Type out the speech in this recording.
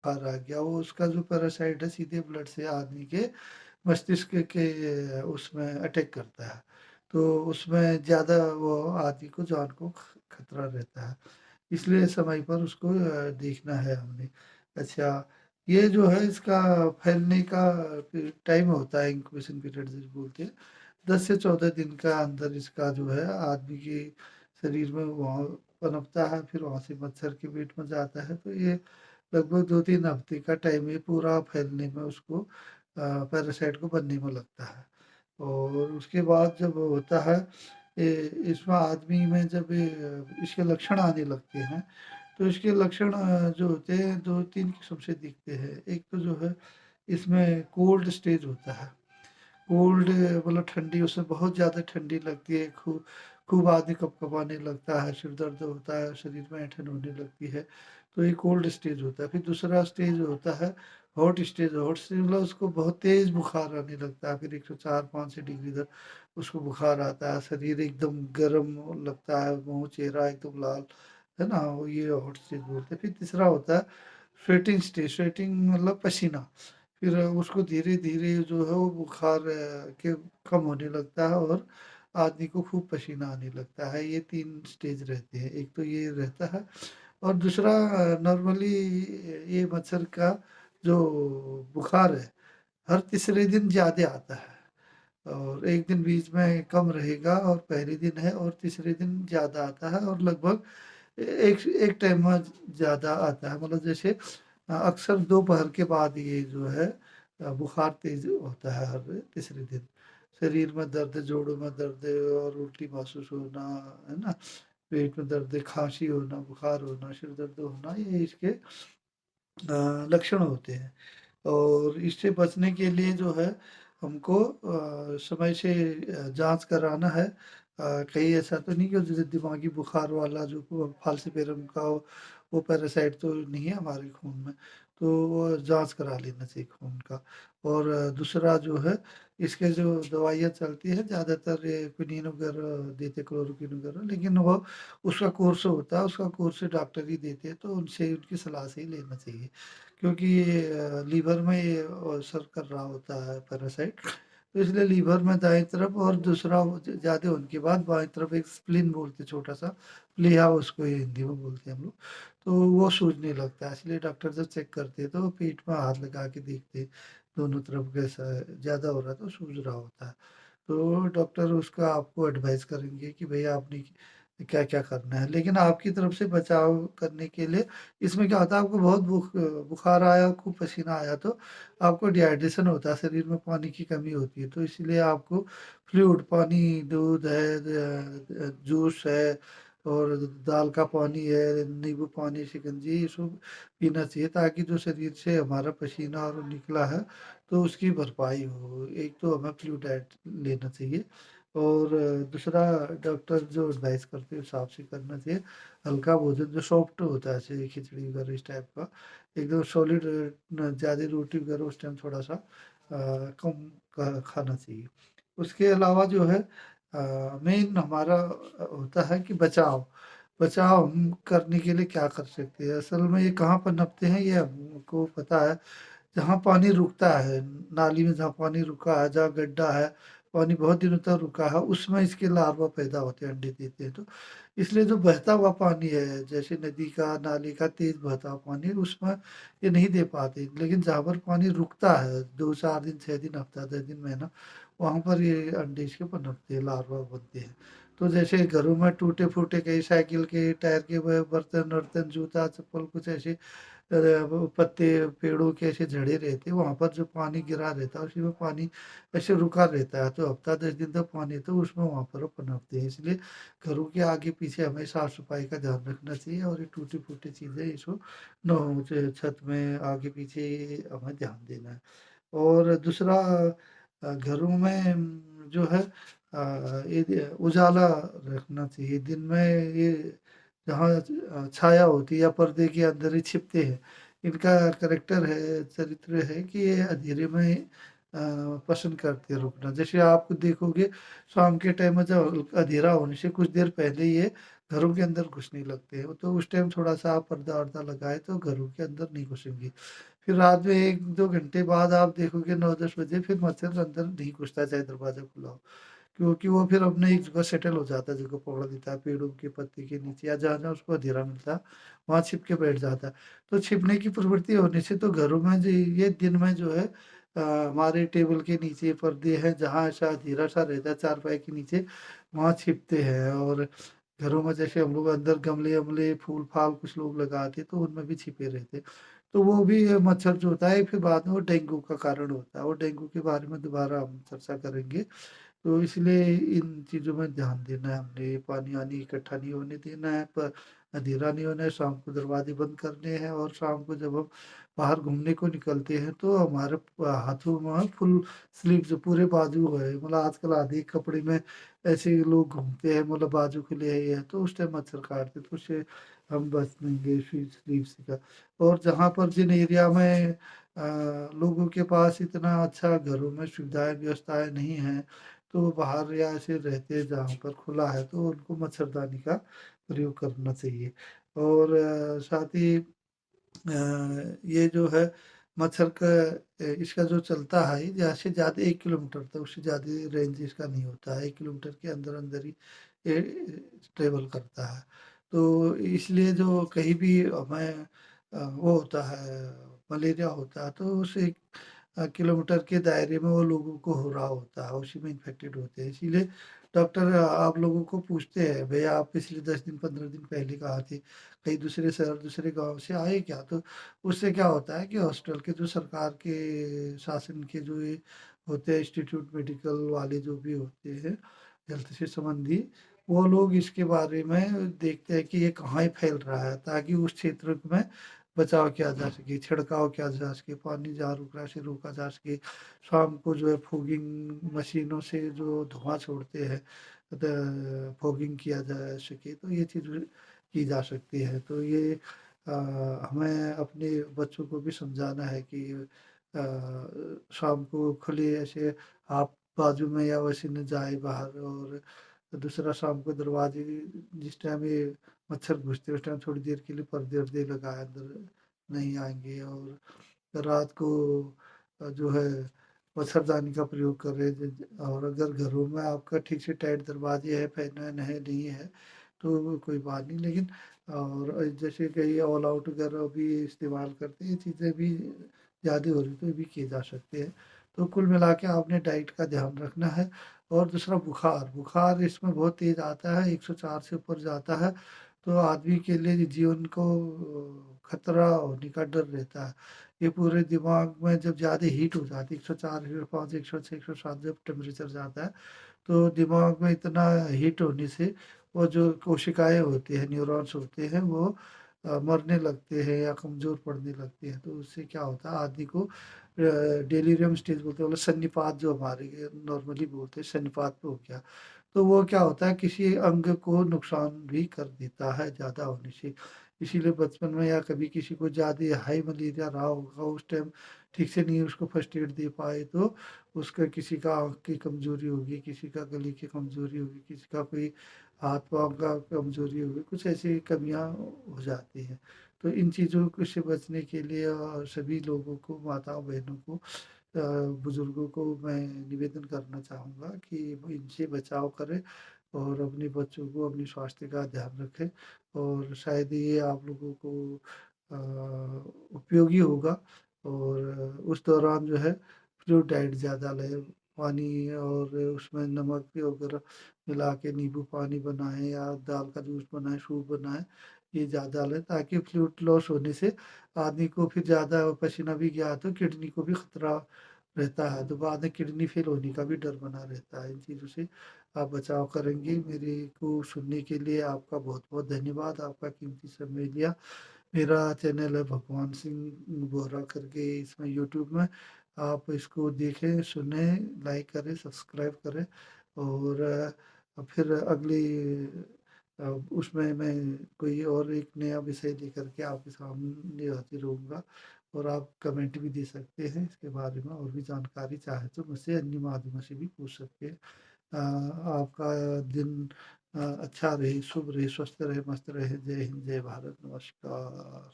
बुखार आ गया, वो उसका जो पैरासाइट है सीधे ब्लड से आदमी के मस्तिष्क के उसमें अटैक करता है। तो उसमें ज़्यादा वो आदमी को जान को खतरा रहता है। इसलिए समय पर उसको देखना है हमने। अच्छा, ये जो है इसका फैलने का टाइम होता है, इंक्यूबेशन पीरियड जिसे बोलते हैं। 10 से 14 दिन का अंदर इसका जो है आदमी के शरीर में वहाँ पनपता है, फिर वहाँ से मच्छर के पेट में जाता है। तो ये लगभग 2-3 हफ्ते का टाइम ये पूरा फैलने में उसको पैरासाइट को बनने में लगता है। और उसके बाद जब होता है इसमें आदमी में जब इसके लक्षण आने लगते हैं, तो इसके लक्षण जो होते हैं 2-3 किस्म से दिखते हैं। एक तो जो है इसमें कोल्ड स्टेज होता है। कोल्ड मतलब ठंडी, उसमें बहुत ज़्यादा ठंडी लगती है, खूब खूब आदमी कँपकँपाने लगता है, सिर दर्द होता है, शरीर में ऐंठन होने लगती है, तो ये कोल्ड स्टेज होता है। फिर दूसरा स्टेज होता है हॉट स्टेज मतलब उसको बहुत तेज़ बुखार आने लगता है, फिर 104-5 डिग्री तक उसको बुखार आता है, शरीर एकदम गरम लगता है, मुँह चेहरा एकदम लाल, है ना? वो ये हॉट स्टेज बोलते हैं। फिर तीसरा होता है स्वेटिंग स्टेज, स्वेटिंग मतलब पसीना। फिर उसको धीरे-धीरे जो है वो बुखार के कम होने लगता है और आदमी को खूब पसीना आने लगता है। ये 3 स्टेज रहते हैं। एक तो ये रहता है और दूसरा नॉर्मली ये मच्छर का जो बुखार है, हर तीसरे दिन ज़्यादा आता है और एक दिन बीच में कम रहेगा और पहले दिन है और तीसरे दिन ज़्यादा आता है और लगभग एक एक टाइम में ज़्यादा आता है। मतलब जैसे अक्सर दोपहर के बाद ये जो है बुखार तेज़ होता है हर तीसरे दिन। शरीर में दर्द, जोड़ों में दर्द और उल्टी महसूस होना, है ना? पेट में दर्द, खाँसी होना, बुखार होना, सिर दर्द होना, ये इसके लक्षण होते हैं। और इससे बचने के लिए जो है हमको समय से जाँच कराना है। कहीं ऐसा तो नहीं कि जैसे दिमागी बुखार वाला जो फाल्सिपेरम का वो पैरासाइट तो नहीं है हमारे खून में, तो वो जाँच करा लेना चाहिए खून का। और दूसरा जो है इसके जो दवाइयाँ चलती हैं ज़्यादातर ये क्विनीन वगैरह देते, क्लोरोक्विन वगैरह, लेकिन वो उसका कोर्स होता है, उसका कोर्स डॉक्टर ही देते हैं, तो उनसे उनकी सलाह से ही लेना चाहिए। क्योंकि ये लीवर में ये असर कर रहा होता है पैरासाइट, तो इसलिए लीवर में दाएँ तरफ और दूसरा वो ज़्यादा होने के बाद बाएँ तरफ एक स्प्लीन बोलते हैं छोटा-सा, प्लीहा उसको ये हिंदी में बोलते हैं हम लोग, तो वो सूजने लगता है। इसलिए डॉक्टर जब चेक करते हैं तो वो पेट में हाथ लगा के देखते हैं, दोनों तरफ कैसा है, ज़्यादा हो रहा है तो सूज रहा होता है। तो डॉक्टर उसका आपको एडवाइस करेंगे कि भई आपने क्या-क्या करना है। लेकिन आपकी तरफ से बचाव करने के लिए इसमें क्या होता है, आपको बहुत बुखार आया, खूब पसीना आया तो आपको डिहाइड्रेशन होता है, शरीर में पानी की कमी होती है। तो इसीलिए आपको फ्लूइड पानी, दूध है, जूस है और दाल का पानी है, नींबू पानी, शिकंजी ये सब पीना चाहिए ताकि जो शरीर से हमारा पसीना और निकला है तो उसकी भरपाई हो। एक तो हमें फ्लूइड डाइट लेना चाहिए और दूसरा डॉक्टर जो एडवाइस करते हैं उस हिसाब से करना चाहिए। हल्का भोजन जो सॉफ्ट होता है जैसे खिचड़ी वगैरह इस टाइप का, एकदम सॉलिड ज़्यादा रोटी वगैरह उस टाइम थोड़ा-सा कम खाना चाहिए। उसके अलावा जो है मेन हमारा होता है कि बचाव। बचाव हम करने के लिए क्या कर सकते हैं? असल में ये कहाँ पनपते हैं ये हमको पता है। जहाँ पानी रुकता है, नाली में जहाँ पानी रुका है, जहाँ गड्ढा है, पानी बहुत दिनों तक रुका है, उसमें इसके लार्वा पैदा होते हैं, अंडे देते हैं तो। इसलिए जो बहता हुआ पानी है, जैसे नदी का, नाले का तेज़ बहता हुआ पानी, उसमें ये नहीं दे पाते। लेकिन जहाँ पर पानी रुकता है, 2-4 दिन, 6 दिन, हफ्ता, 10 दिन, महीना, वहाँ पर ये अंडे इसके पनपते हैं, लार्वा बनते हैं। तो जैसे घरों में टूटे-फूटे कई साइकिल के टायर के बर्तन-वर्तन, जूता, चप्पल कुछ ऐसे वो पत्ते पेड़ों के ऐसे झड़े रहते हैं, वहाँ पर जो पानी गिरा रहता है, उसी में पानी ऐसे रुका रहता है, तो हफ्ता 10 दिन तक पानी तो उसमें वहाँ पर वो पनपते हैं। इसलिए घरों के आगे-पीछे हमें साफ-सफाई का ध्यान रखना चाहिए और ये टूटी-फूटी चीज़ें इसको ना हो, छत में आगे-पीछे हमें ध्यान देना है। और दूसरा घरों में जो है ये उजाला रखना चाहिए। दिन में ये जहाँ छाया होती है या पर्दे के अंदर ही छिपते हैं। इनका करैक्टर है, चरित्र है कि ये अँधेरे में पसंद करते हैं रुकना। जैसे आप देखोगे शाम के टाइम में जब अँधेरा होने से कुछ देर पहले ये घरों के अंदर घुसने लगते हैं। तो उस टाइम थोड़ा-सा आप पर्दा-वर्दा लगाएँ तो घरों के अंदर नहीं घुसेंगे। फिर रात में 1-2 घंटे बाद आप देखोगे 9-10 बजे फिर मच्छर अंदर नहीं घुसता चाहे दरवाज़ा खुला हो। क्योंकि वो फिर अपने एक जगह सेटल हो जाता है, जगह पकड़ लेता है पेड़ों के पत्ते के नीचे या जहाँ-जहाँ उसको अँधेरा मिलता है, वहाँ छिप के बैठ जाता है। तो छिपने की प्रवृत्ति होने से तो घरों में जो ये दिन में जो है हमारे टेबल के नीचे पर्दे हैं, जहाँ ऐसा अँधेरा-सा रहता है चारपाई के नीचे, वहाँ छिपते हैं। और घरों में जैसे हम लोग अंदर गमले-वमले, फूल-फाल कुछ लोग लगाते, तो उनमें भी छिपे रहते। तो वो भी मच्छर जो होता है फिर बाद में वो डेंगू का कारण होता है और डेंगू के बारे में दोबारा हम चर्चा करेंगे। तो इसलिए इन चीज़ों में ध्यान देना है हमने, पानी-वानी इकट्ठा नहीं होने देना है, प अँधेरा नहीं होना है, शाम को दरवाज़े बंद करने हैं और शाम को जब हम बाहर घूमने को निकलते हैं तो हमारे हाथों में फुल स्लीव जो पूरे बाजू है, मतलब आजकल आधे कपड़े में ऐसे लोग घूमते हैं, मतलब बाजू खुले हैं, तो उस टाइम मच्छर काटते हैं, तो उससे हम बच जाएँगे स्लीव से का। और जहाँ पर जिन एरिया में लोगों के पास इतना अच्छा घरों में सुविधाएँ, व्यवस्थाएँ नहीं हैं, तो वो बाहर या ऐसे रहते हैं जहाँ पर खुला है, तो उनको मच्छरदानी का प्रयोग करना चाहिए। और साथ ही ये जो है मच्छर का इसका जो चलता है, ये ज़्यादा से ज़्यादा 1 किलोमीटर तक, उससे ज़्यादा रेंज इसका नहीं होता है। 1 किलोमीटर के अंदर-अंदर ही ये ट्रैवल करता है। तो इसलिए जो कहीं भी हमें वो होता है, मलेरिया होता है, तो उस 1 किलोमीटर के दायरे में वो लोगों को हो रहा होता है, उसी में इन्फेक्टेड होते हैं। इसीलिए डॉक्टर आप लोगों को पूछते हैं, भैया आप पिछले 10 दिन, 15 दिन पहले कहाँ थे? कहीं दूसरे शहर, दूसरे गाँव से आए क्या? तो उससे क्या होता है कि हॉस्पिटल के जो सरकार के शासन के जो ये होते हैं इंस्टीट्यूट मेडिकल वाले जो भी होते हैं, हेल्थ से संबंधी, वो लोग इसके बारे में देखते हैं कि ये कहाँ फैल रहा है, ताकि उस क्षेत्र में बचाव किया जा सके, छिड़काव किया जा सके, पानी जहाँ रुक रहा है उसे रोका जा सके। शाम को जो है फॉगिंग मशीनों से जो धुआँ छोड़ते हैं, फॉगिंग किया जा सके, तो ये चीज़ की जा सकती है। तो ये अ, हमें अपने बच्चों को भी समझाना है कि शाम को खुले ऐसे आप बाजू में या वैसे न जाए बाहर। और दूसरा शाम को दरवाजे जिस टाइम ये मच्छर घुसते हैं उस टाइम थोड़ी देर के लिए पर्दे-वर्दे लगाएँ, अंदर नहीं आएँगे। और रात को जो है मच्छरदानी का प्रयोग करें। और अगर घरों में आपका ठीक से टाइट दरवाजे हैं, फैन-वैन है, नहीं है, तो कोई बात नहीं। लेकिन और जैसे कई ऑल आउट वगैरह भी इस्तेमाल करते हैं, ये चीज़ें भी ज़्यादा हो रही तो ये भी किए जा सकते हैं। तो कुल मिला के आपने डाइट का ध्यान रखना है। और दूसरा बुखार, बुखार इसमें बहुत तेज़ आता है, 104 से ऊपर जाता है, तो आदमी के लिए जीवन को खतरा होने का डर रहता है। ये पूरे दिमाग में जब ज़्यादा हीट हो जाती है, 104, 105, 106, 107 जब टेम्परेचर जाता है, तो दिमाग में इतना हीट होने से वो जो कोशिकाएँ होती हैं, न्यूरॉन्स होते हैं, वो मरने लगते हैं या कमज़ोर पड़ने लगते हैं। तो उससे क्या होता है आदमी को डेलीरियम स्टेज बोलते हैं, मतलब सन्निपात जो हमारे नॉर्मली बोलते हैं, सन्निपात हो गया। तो वो क्या होता है किसी अंग को नुकसान भी कर देता है ज़्यादा होने से। इसीलिए बचपन में या कभी किसी को ज़्यादा हाई मलेरिया रहा होगा, उस टाइम ठीक से नहीं उसको फर्स्ट एड दे पाए, तो उसका किसी का आँख की कमज़ोरी होगी, किसी का गले की कमज़ोरी होगी, किसी का कोई हाथ-पाँव का कमज़ोरी होगी, कुछ ऐसी कमियाँ हो जाती हैं। तो इन चीज़ों को से बचने के लिए सभी लोगों को, माताओं-बहनों को, बुज़ुर्गों को मैं निवेदन करना चाहूँगा कि वो इनसे बचाव करें और अपने बच्चों को, अपने स्वास्थ्य का ध्यान रखें। और शायद ये आप लोगों को उपयोगी होगा। और उस दौरान जो है फ्लूइड डाइट ज़्यादा लें, पानी और उसमें नमक वगैरह मिला के नींबू पानी बनाएँ या दाल का जूस बनाएँ, सूप बनाएँ, ये ज़्यादा लें ताकि फ्लूइड लॉस होने से आदमी को फिर ज़्यादा पसीना भी गया तो किडनी को भी खतरा रहता है, तो बाद में किडनी फेल होने का भी डर बना रहता है। इन चीज़ों से आप बचाव करेंगे। मेरे को सुनने के लिए आपका बहुत-बहुत धन्यवाद। आपका कीमती समय लिया। मेरा चैनल है भगवान सिंह बोहरा करके, इसमें यूट्यूब में आप इसको देखें, सुनें, लाइक करें, सब्सक्राइब करें। और फिर अगली उसमें मैं कोई और एक नया विषय लेकर के आपके सामने हाज़िर होऊँगा। और आप कमेंट भी दे सकते हैं इसके बारे में, और भी जानकारी चाहे तो मुझसे अन्य माध्यमों से भी पूछ सकते हैं। आपका दिन अच्छा रहे, शुभ रहे, स्वस्थ रहे, मस्त रहे। जय हिंद, जय भारत, नमस्कार।